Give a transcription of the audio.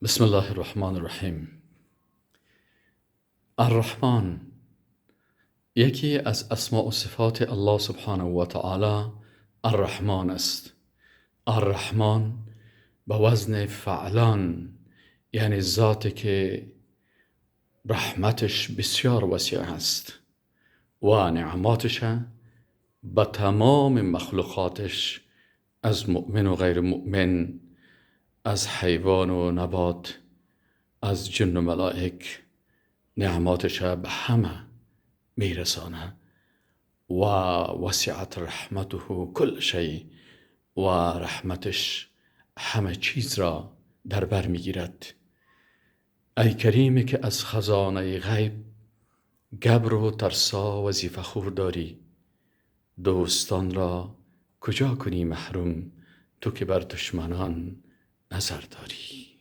بسم الله الرحمن الرحیم. الرحمن یکی از اسماء و صفات الله سبحانه و تعالی الرحمن است. الرحمن به وزن فعلان، یعنی ذاتی که رحمتش بسیار وسیع است و نعماتش به تمام مخلوقاتش، از مؤمن و غیر مؤمن، از حیوان و نبات، از جن و ملائک، نعماتش به همه میرسانه. و وسعت رحمته کل شی، و رحمتش همه چیز را در بر میگیرد. ای کریمی که از خزانه غیب گبر و ترسا وظیفه خور داری، دوستان را کجا کنی محروم، تو که بر دشمنان نظر داری.